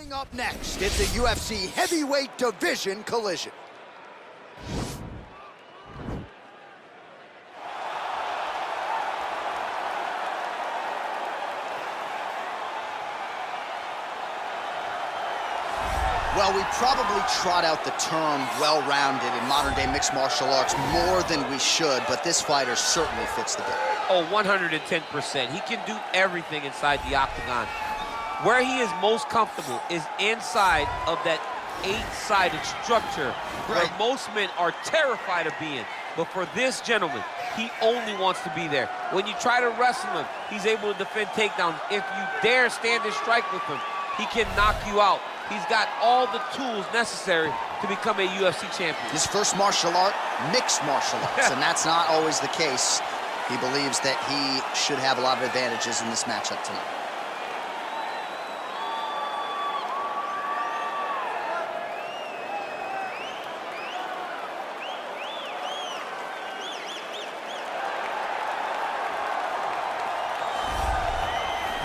Coming up next, it's a UFC heavyweight division collision. Well, we probably trot out the term well-rounded in modern-day mixed martial arts more than we should, but this fighter certainly fits the bill. Oh, 110%. He can do everything inside the octagon. Where he is most comfortable is inside of that 8-sided structure where most men are terrified of being. But for this gentleman, he only wants to be there. When you try to wrestle him, he's able to defend takedowns. If you dare stand and strike with him, he can knock you out. He's got all the tools necessary to become a UFC champion. His first martial art, mixed martial arts, and that's not always the case. He believes that he should have a lot of advantages in this matchup tonight.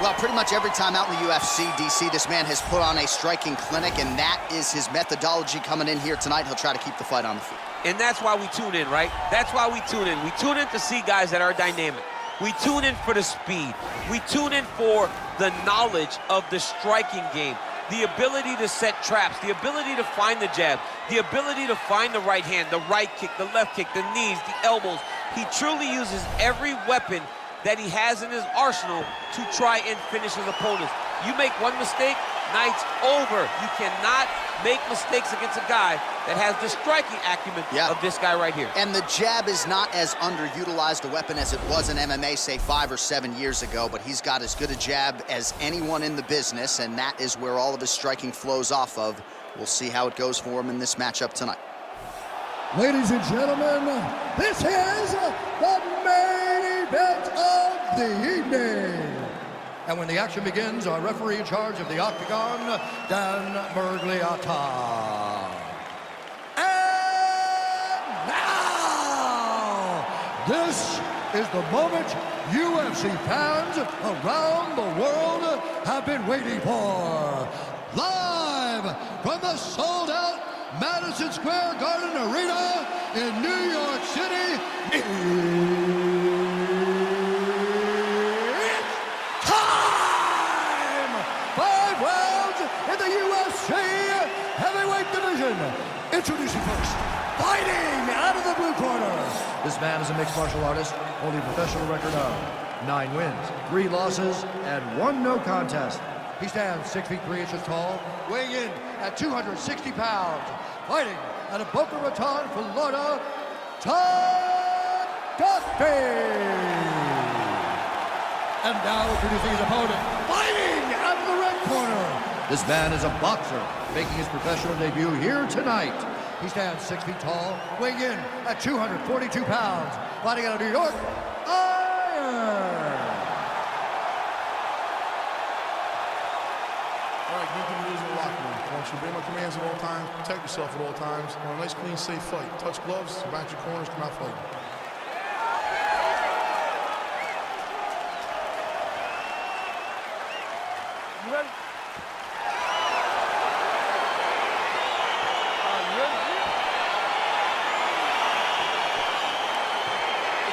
Well, pretty much every time out in the UFC, DC, this man has put on a striking clinic, and that is his methodology coming in here tonight. He'll try to keep the fight on the feet. And that's why we tune in, right? That's why we tune in. We tune in to see guys that are dynamic. We tune in for the speed. We tune in for the knowledge of the striking game, the ability to set traps, the ability to find the jab, the ability to find the right hand, the right kick, the left kick, the knees, the elbows. He truly uses every weapon that he has in his arsenal to try and finish his opponents. You make one mistake, night's over. You cannot make mistakes against a guy that has the striking acumen of this guy right here. And the jab is not as underutilized a weapon as it was in MMA, say 5 or 7 years ago, but he's got as good a jab as anyone in the business, and that is where all of his striking flows off of. We'll see how it goes for him in this matchup tonight. Ladies and gentlemen, this is the main event of the evening. And when the action begins, our referee in charge of the octagon, Dan Miragliotta. And now, this is the moment UFC fans around the world have been waiting for. Live from the sold-out Madison Square Garden Arena in New York City. It's time! 5 rounds in the UFC heavyweight division. Introducing first, fighting out of the blue corner. This man is a mixed martial artist, holding a professional record of 9 wins, 3 losses, and 1 no contest. He stands 6 feet 3 inches tall, weighing in at 260 pounds. Fighting out of Boca Raton, Florida, Todd Duffee. And now introducing his opponent, fighting out of the red corner. This man is a boxer, making his professional debut here tonight. He stands 6 feet tall, weighing in at 242 pounds. Fighting out of New York, Iron. All right, you can lose in the locker room. I want you to obey my commands at all times, protect yourself at all times. Want a nice, clean, safe fight. Touch gloves, match your corners, come out fighting. You ready?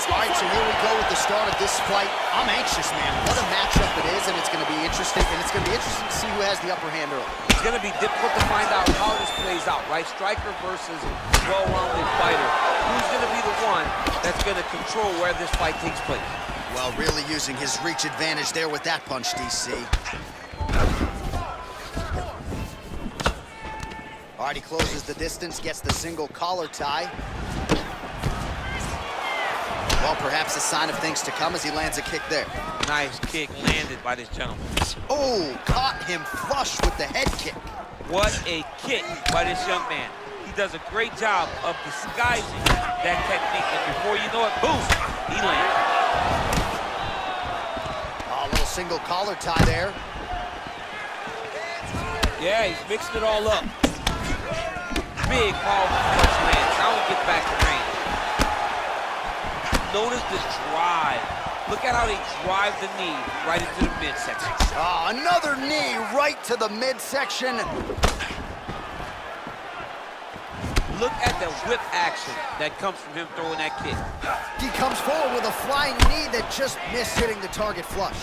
All right, so here we go with the start of this fight. I'm anxious, man. What a matchup it is, and it's going to be interesting. And it's going to be interesting to see who has the upper hand early. It's going to be difficult to find out how this plays out, right? Striker versus well-rounded fighter. Who's going to be the one that's going to control where this fight takes place? Well, really using his reach advantage there with that punch, DC. All right, he closes the distance, gets the single collar tie. Well, perhaps a sign of things to come as he lands a kick there. Nice kick landed by this gentleman. Oh, caught him flush with the head kick. What a kick by this young man. He does a great job of disguising that technique, and before you know it, boom, he lands. A little single collar tie there. Yeah, he's mixed it all up. Big, powerful punch lands. Now we get back to range. Notice the drive Look at how they drive the knee right into the midsection. Oh, another knee right to the midsection. Look at the whip action that comes from him throwing that kick. He comes forward with a flying knee that just missed hitting the target flush.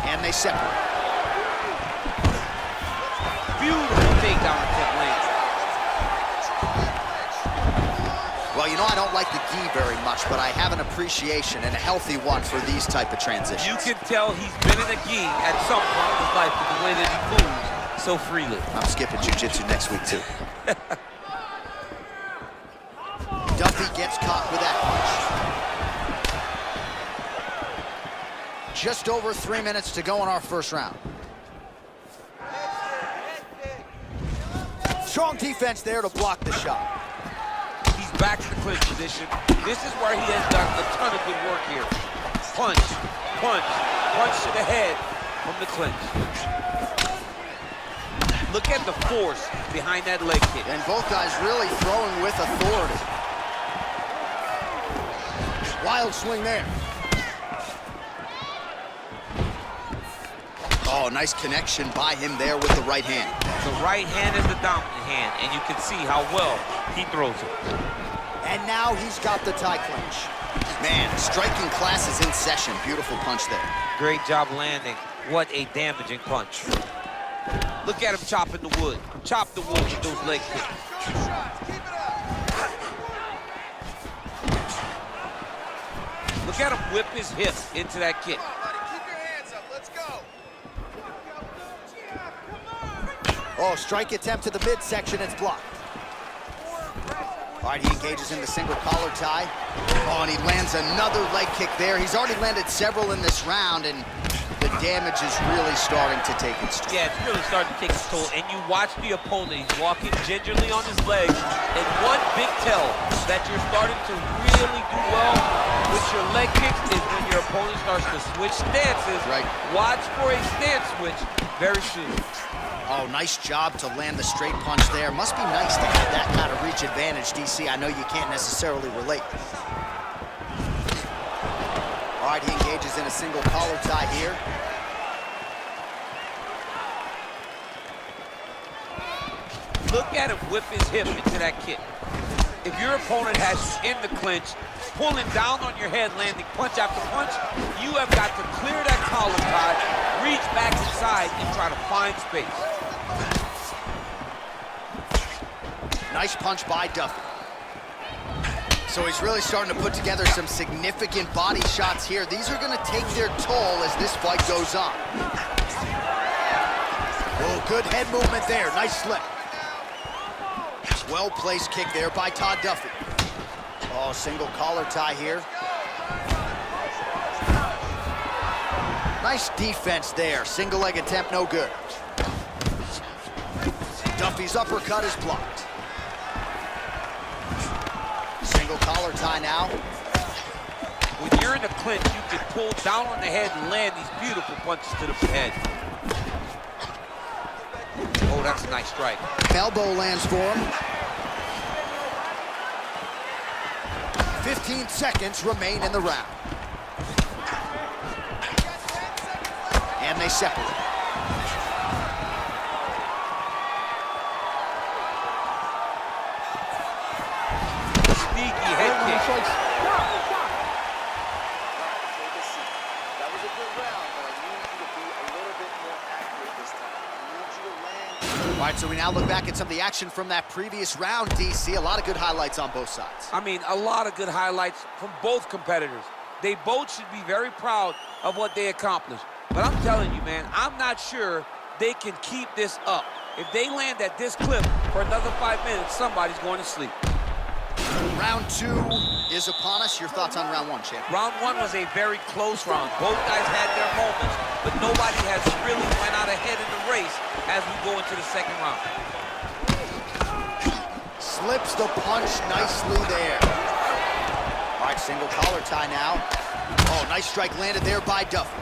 And they separate. Beautiful takedown attempt, Lance. Well, you know, I don't like the gi very much, but I have an appreciation and a healthy one for these type of transitions. You can tell he's been in a gi at some point in his life with the way that he moves so freely. I'm skipping jiu-jitsu next week, too. Duffee gets caught with that punch. Just over 3 minutes to go in our first round. Strong defense there to block the shot. He's back to the clinch position. This is where he has done a ton of good work here. Punch, punch, punch to the head from the clinch. Look at the force behind that leg kick. And both guys really throwing with authority. Wild swing there. Oh, nice connection by him there with the right hand. The right hand is the dominant hand, and you can see how well he throws it. And now he's got the tie clinch. Man, striking class is in session. Beautiful punch there. Great job landing. What a damaging punch. Look at him chopping the wood. Chop the wood with those leg kicks. Look at him whip his hip into that kick. Oh, strike attempt to the midsection, it's blocked. All right, he engages in the single collar tie. Oh, and he lands another leg kick there. He's already landed several in this round, and the damage is really starting to take its toll. Yeah, it's really starting to take its toll. And you watch the opponent, he's walking gingerly on his legs. And one big tell that you're starting to really do well with your leg kicks is when your opponent starts to switch stances. Right. Watch for a stance switch very soon. Oh, nice job to land the straight punch there. Must be nice to have that kind of reach advantage, DC. I know you can't necessarily relate. All right, he engages in a single collar tie here. Look at him whip his hip into that kick. If your opponent has you in the clinch, pulling down on your head, landing punch after punch, you have got to clear that collar tie, reach back inside, and try to find space. Nice punch by Duffee. So he's really starting to put together some significant body shots here. These are going to take their toll as this fight goes on. Oh, good head movement there. Nice slip. Well-placed kick there by Todd Duffee. Oh, single collar tie here. Nice defense there. Single leg attempt, no good. Duffee's uppercut is blocked. Single collar tie now. When you're in the clinch, you can pull down on the head and land these beautiful punches to the head. Oh, that's a nice strike. Elbow lands for him. 15 seconds remain in the round. And they separate. Sneaky head kick. That was a good round, but I need you to be a little bit more accurate this time. I need you to land. All right, so we now look back at some of the action from that previous round, DC. A lot of good highlights on both sides. I mean, a lot of good highlights from both competitors. They both should be very proud of what they accomplished. But I'm telling you, man, I'm not sure they can keep this up. If they land at this clip for another 5 minutes, somebody's going to sleep. Round 2 is upon us. Your thoughts on round 1, champ? Round 1 was a very close round. Both guys had their moments, but nobody has really went out ahead in the race as we go into the second round. Slips the punch nicely there. All right, single collar tie now. Oh, nice strike landed there by Duffee.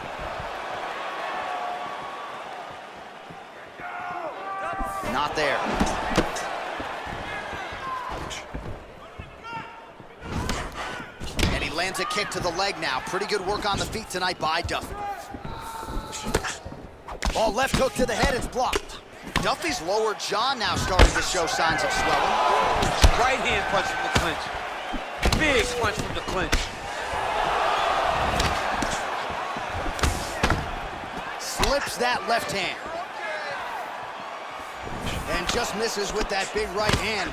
Not there. And he Lands a kick to the leg now. Pretty good work on the feet tonight by Duffee. Oh, left hook to the head, it's blocked. Duffee's lower jaw now starting to show signs of swelling. Right hand punch from the clinch. Big punch from the clinch. Slips that left hand. And just misses with that big right hand.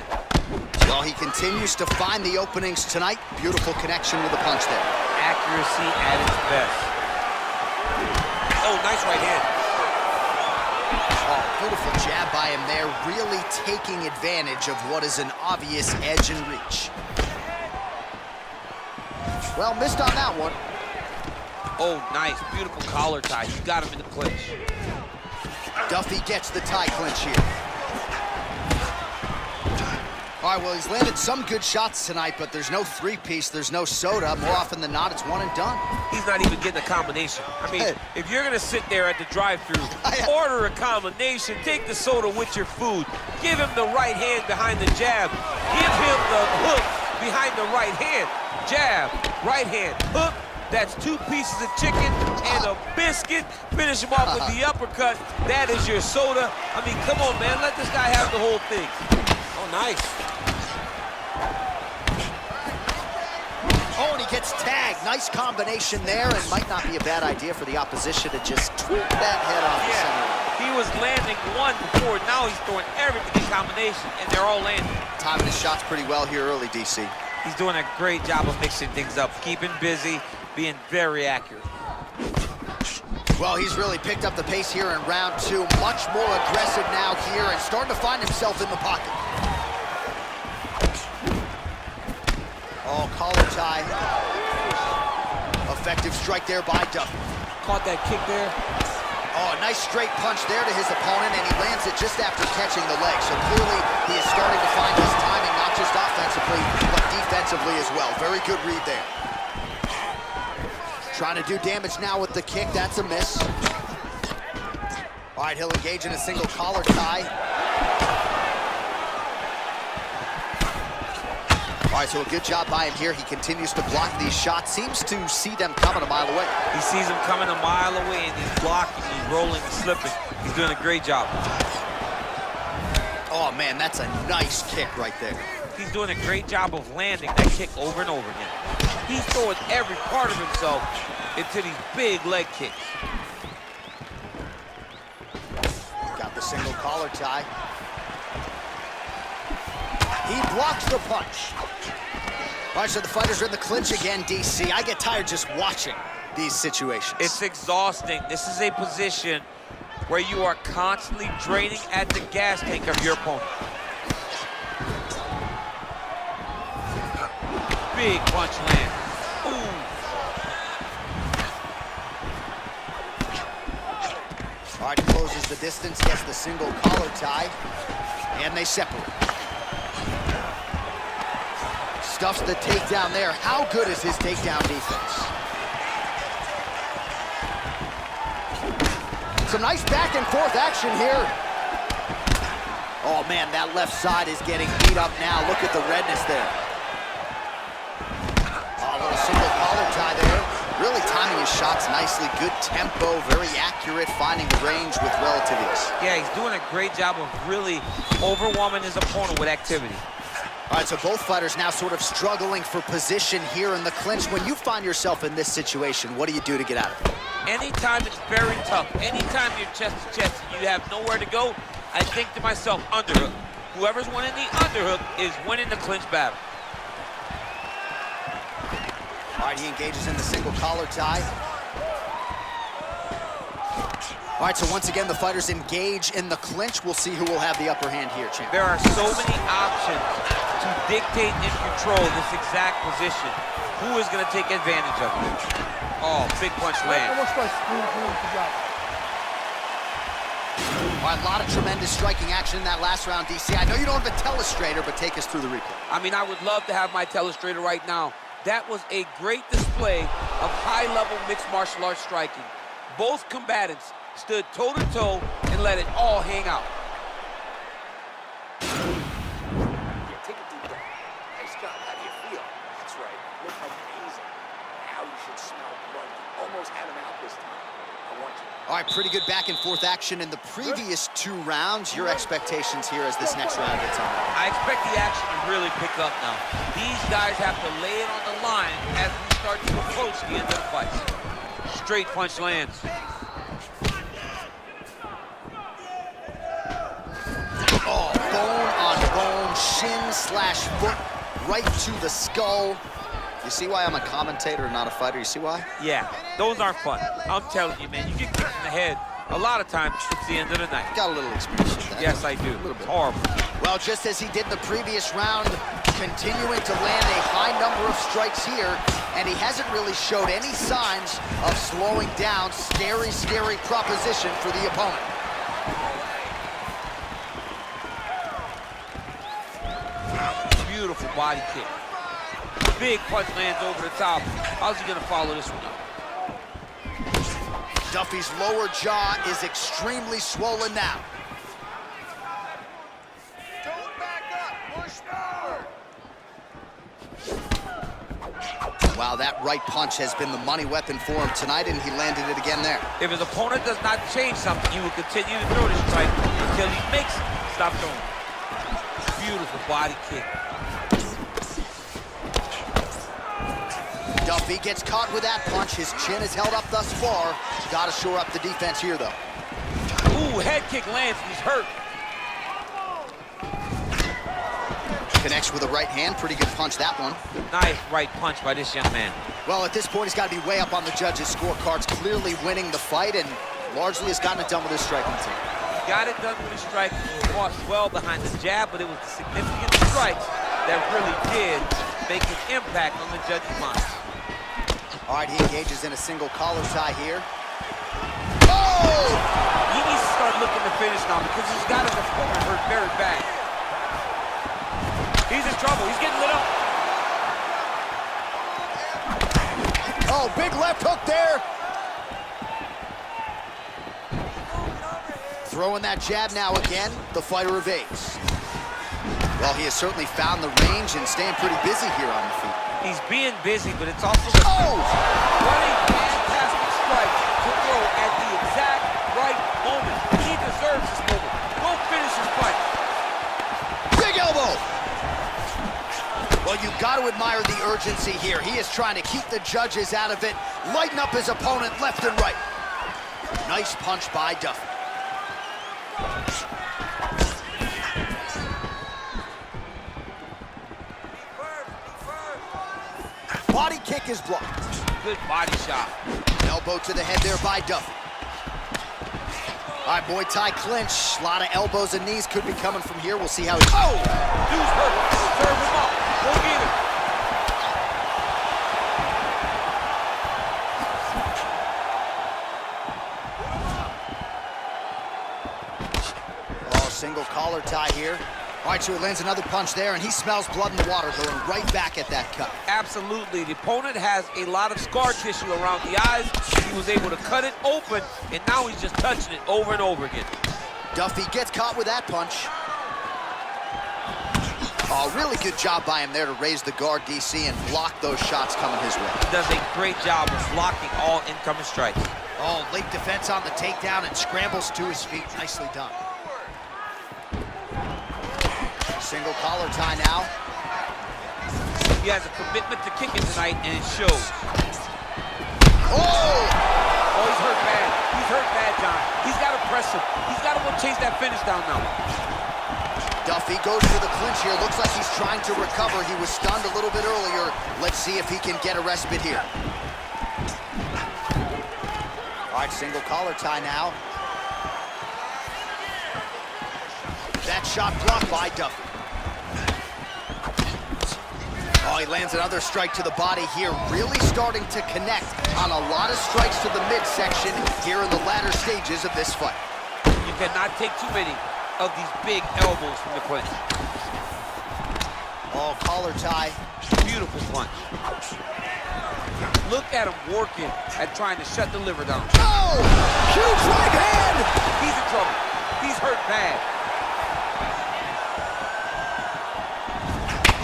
Well, he continues to find the openings tonight. Beautiful connection with the punch there. Accuracy at its best. Oh, nice right hand. Oh, beautiful jab by him there, really taking advantage of what is an obvious edge and reach. Well, missed on that one. Oh, nice. Beautiful collar tie. He got him in the clinch. Duffee gets the tie clinch here. All right, well, he's landed some good shots tonight, but there's no three-piece, there's no soda. More often than not, it's one and done. He's not even getting a combination. I mean, if you're gonna sit there at the drive-thru, order a combination, take the soda with your food, give him the right hand behind the jab, give him the hook behind the right hand, jab, right hand, hook. That's 2 pieces of chicken and a biscuit. Finish him off with the uppercut. That is your soda. I mean, come on, man, let this guy have the whole thing. Oh, nice. Oh, and he gets tagged. Nice combination there, and might not be a bad idea for the opposition to just tweak that head off the center. He was landing one before. Now he's throwing everything in combination, and they're all landing. Timing his shots pretty well here early, DC. He's doing a great job of mixing things up, keeping busy, being very accurate. Well, he's really picked up the pace here in round 2. Much more aggressive now here and starting to find himself in the pocket. Oh, collar tie. Effective strike there by Duffee. Caught that kick there. Oh, a nice straight punch there to his opponent, and he lands it just after catching the leg. So clearly, he is starting to find his timing, not just offensively, but defensively as well. Very good read there. Trying to do damage now with the kick. That's a miss. All right, he'll engage in a single collar tie. All right, so a good job by him here. He continues to block these shots. Seems to see them coming a mile away. He sees them coming a mile away, and he's blocking, he's rolling, he's slipping. He's doing a great job. Oh, man, that's a nice kick right there. He's doing a great job of landing that kick over and over again. He's throwing every part of himself into these big leg kicks. Got the single collar tie. He blocks the punch. All right, so the fighters are in the clinch again, DC. I get tired just watching these situations. It's exhausting. This is a position where you are constantly draining at the gas tank of your opponent. Big punch land. Ooh. All right, closes the distance, gets the single collar tie, and they separate. Stuffs the takedown there. How good is his takedown defense? Some nice back and forth action here. Oh man, that left side is getting beat up now. Look at the redness there. Oh, a little single collar tie there. Really timing his shots nicely. Good tempo, very accurate, finding the range with relative ease. Yeah, he's doing a great job of really overwhelming his opponent with activity. All right, so both fighters now sort of struggling for position here in the clinch. When you find yourself in this situation, what do you do to get out of it? Anytime it's very tough, anytime you're chest to chest and you have nowhere to go, I think to myself, underhook. Whoever's winning the underhook is winning the clinch battle. All right, he engages in the single collar tie. All right, so once again, the fighters engage in the clinch. We'll see who will have the upper hand here, champ. There are so many options to dictate and control this exact position. Who is going to take advantage of it? Oh, big punch land. All right, a lot of tremendous striking action in that last round, DC. I know you don't have a telestrator, but take us through the replay. I mean, I would love to have my telestrator right now. That was a great display of high-level mixed martial arts striking. Both combatants stood toe-to-toe and let it all hang out. Yeah, take a deep breath. Nice job. How do you feel? That's right. Look amazing. almost had him out this time. I want you. All right, pretty good back and forth action in the previous 2 rounds. Your expectations here as this next round gets on. I expect the action to really pick up now. These guys have to lay it on the line as we start to approach the end of the fight. Straight punch lands. Oh, bone on bone, shin slash foot, right to the skull. You see why I'm a commentator and not a fighter? You see why? Yeah, those aren't fun. I'm telling you, man, you get kicked in the head, a lot of times it's the end of the night. Got a little experience with that. Yes, I do. A little bit. Horrible. Well, just as he did in the previous round, continuing to land a high number of strikes here, and he hasn't really showed any signs of slowing down. Scary, scary proposition for the opponent. Beautiful body kick. Big punch lands over the top. How's he gonna follow this one up? Duffee's lower jaw is extremely swollen now. Don't back up. Push forward. Wow, that right punch has been the money weapon for him tonight, and he landed it again there. If his opponent does not change something, he will continue to throw this strike until he makes it stop throwing. Beautiful body kick. Duffee gets caught with that punch. His chin is held up thus far. Got to shore up the defense here, though. Ooh, head kick lands, he's hurt. Connects with a right hand. Pretty good punch, that one. Nice right punch by this young man. Well, at this point, he's got to be way up on the judges' scorecards, clearly winning the fight, and largely has gotten it done with his striking team. Got it done with his strike. He fought well behind the jab, but it was the significant strikes that really did make an impact on the judges' minds. All right, he engages in a single collar tie here. Oh! He needs to start looking to finish now because he's got his opponent hurt very bad. He's in trouble. He's getting lit up. Oh, big left hook there. Throwing that jab now again. The fighter evades. Well, he has certainly found the range and staying pretty busy here on the feet. He's being busy, but it's also Oh! what a fantastic strike to throw at the exact right moment. He deserves this moment. Go finish his fight. Big elbow! Well, you've got to admire the urgency here. He is trying to keep the judges out of it, lighten up his opponent left and right. Nice punch by Duffee. Body kick is blocked. Good body shot. Elbow to the head there by Duffee. All right, Muay Thai clinch. A lot of elbows and knees could be coming from here. We'll see how he... Oh! Dude's hurt. Serve him up. Go get him. Oh, single collar tie here. All right, so he lands another punch there, and he smells blood in the water, going right back at that cut. Absolutely. The opponent has a lot of scar tissue around the eyes. He was able to cut it open, and now he's just touching it over and over again. Duffee gets caught with that punch. Oh, really good job by him there to raise the guard, DC, and block those shots coming his way. He does a great job of blocking all incoming strikes. Oh, late defense on the takedown and scrambles to his feet. Nicely done. Single collar tie now. He has a commitment to kicking tonight, and it shows. Oh! Oh, he's hurt bad. He's hurt bad, John. He's got to press him. He's got to go chase that finish down now. Duffee goes for the clinch here. Looks like he's trying to recover. He was stunned a little bit earlier. Let's see if he can get a respite here. All right, single collar tie now. That shot blocked by Duffee. Oh, he lands another strike to the body here, really starting to connect on a lot of strikes to the midsection here in the latter stages of this fight. You cannot take too many of these big elbows from the clinch. Oh, collar tie. Beautiful punch. Look at him working at trying to shut the liver down. Oh! Huge right hand! He's in trouble. He's hurt bad.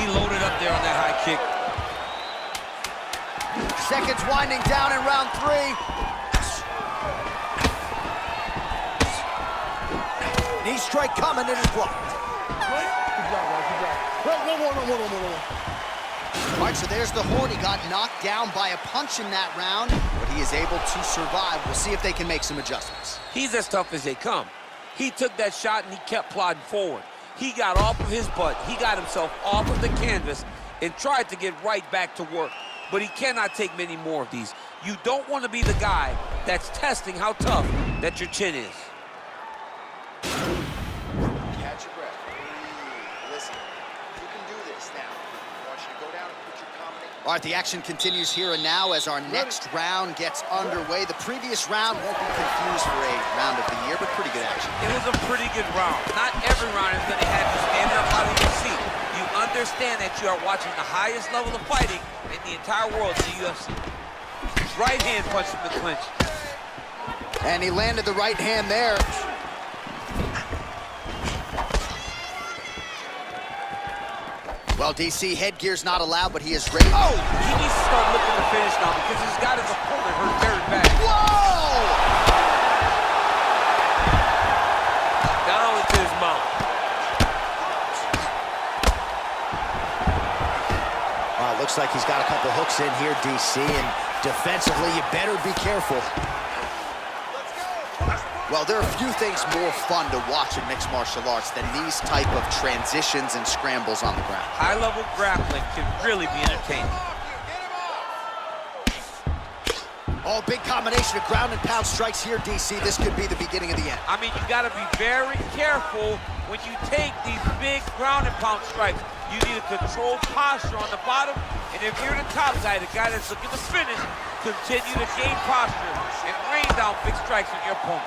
He loaded up there on that high kick. Seconds winding down in round 3. strike coming, it is blocked. Good job, guys. Good job. One more. All right, so there's the Horde. He got knocked down by a punch in that round, but he is able to survive. We'll see if they can make some adjustments. He's as tough as they come. He took that shot and he kept plodding forward. He got off of his butt. He got himself off of the canvas and tried to get right back to work. But he cannot take many more of these. You don't want to be the guy that's testing how tough that your chin is. Catch your breath. Listen, you can do this now. I want you to go down and put your combination. All right, the action continues here and now as our next round gets underway. The previous round won't be confused for a round of the year, but pretty good action. It was a pretty good round. Not every round is going to have you standing up out of your seat. You understand that you are watching the highest level of fighting in the entire world in the UFC. Right hand punch in the clinch. And he landed the right hand there. Well, DC, headgear's not allowed, but he is ready. Oh! He needs to start looking to finish now because he's got his opponent hurt very bad. Whoa! Down into his mouth. Looks like he's got a couple hooks in here, DC, and defensively, you better be careful. Well, there are few things more fun to watch in mixed martial arts than these type of transitions and scrambles on the ground. High-level grappling can really be entertaining. Oh, big combination of ground and pound strikes here, DC. This could be the beginning of the end. I mean, you got to be very careful when you take these big ground and pound strikes. You need a controlled posture on the bottom, and if you're the top guy, the guy that's looking to finish, continue to gain posture and rain down big strikes on your opponent.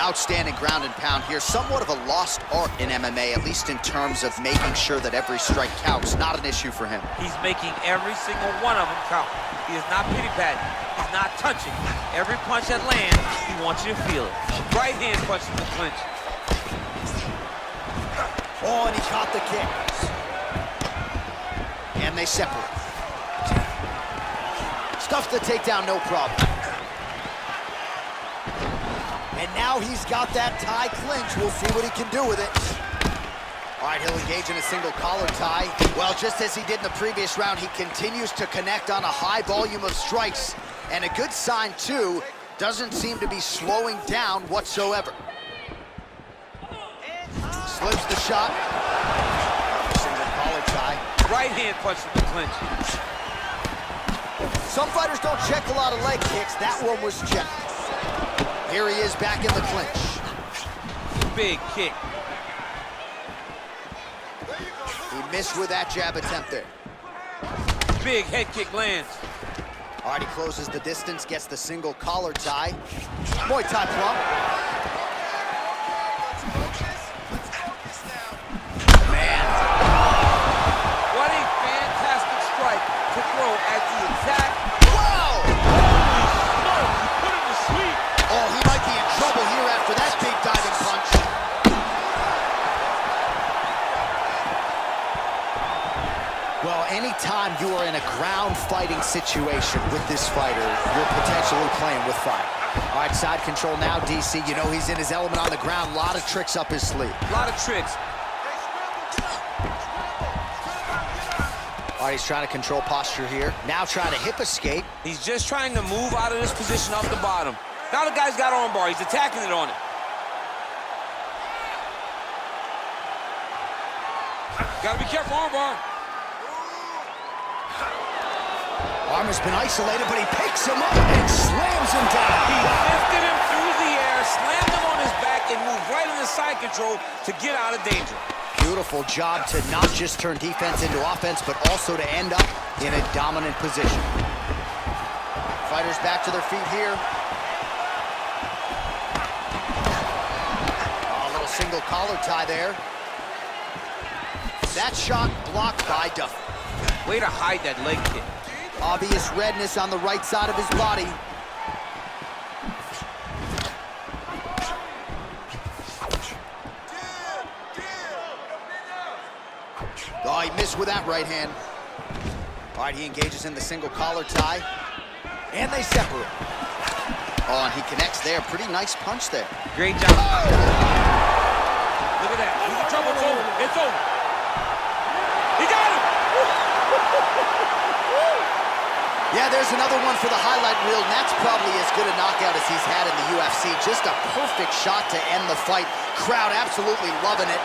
Outstanding ground and pound here. Somewhat of a lost art in MMA, at least in terms of making sure that every strike counts. Not an issue for him. He's making every single one of them count. He is not pity-patting. He's not touching. Every punch that lands, he wants you to feel it. Right hand punch in the clinch. Oh, and he caught the kick. And they separate. Stuffs the takedown, no problem. And now he's got that tie clinch. We'll see what he can do with it. All right, he'll engage in a single collar tie. Well, just as he did in the previous round, he continues to connect on a high volume of strikes. And a good sign, too, doesn't seem to be slowing down whatsoever. Slips the shot. Single collar tie. Right hand punch in the clinch. Some fighters don't check a lot of leg kicks. That one was checked. Here he is back in the clinch. Big kick. He missed with that jab attempt there. Big head kick lands. All right, he closes the distance, gets the single collar tie. Muay Thai plum. Man. What a fantastic strike to throw at the exact... Wow! Holy smoke, he put him to sleep. Oh, he might be in trouble here after that big diving punch. Well, anytime you are in a ground fighting situation with this fighter, you're potentially playing with fire. All right, side control now, DC. You know he's in his element on the ground. A lot of tricks up his sleeve. A lot of tricks. All right, he's trying to control posture here. Now trying to hip escape. He's just trying to move out of this position off the bottom. Now the guy's got arm bar. He's attacking it on it. Gotta be careful, arm bar. Arm has been isolated, but he picks him up and slams him down. He lifted him through the air, slammed him on his back, and moved right into side control to get out of danger. Beautiful job to not just turn defense into offense, but also to end up in a dominant position. Fighters back to their feet here. Oh, a little single collar tie there. That shot blocked by Duffee. Way to hide that leg kick. Obvious redness on the right side of his body. Oh, he missed with that right hand. All right, he engages in the single collar tie. And they separate. Oh, and he connects there. Pretty nice punch there. Great job. Look at that. He's in trouble. It's over. It's over. He got him. Yeah, there's another one for the highlight reel, and that's probably as good a knockout as he's had in the UFC. Just a perfect shot to end the fight. Crowd absolutely loving it.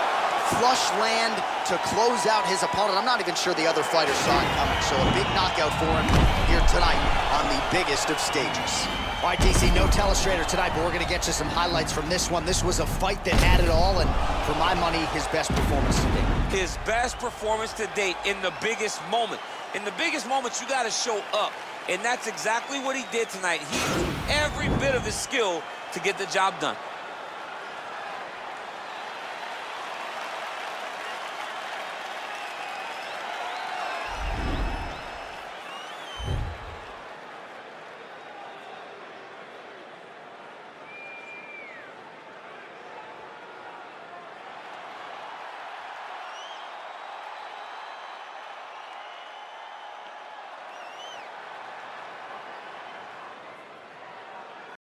Flush land to close out his opponent. I'm not even sure the other fighter saw it coming, so a big knockout for him here tonight on the biggest of stages. All right, DC, no telestrator tonight, but we're going to get you some highlights from this one. This was a fight that had it all, and for my money, his best performance to date. His best performance to date in the biggest moment. In the biggest moments, you got to show up, and that's exactly what he did tonight. He used every bit of his skill to get the job done.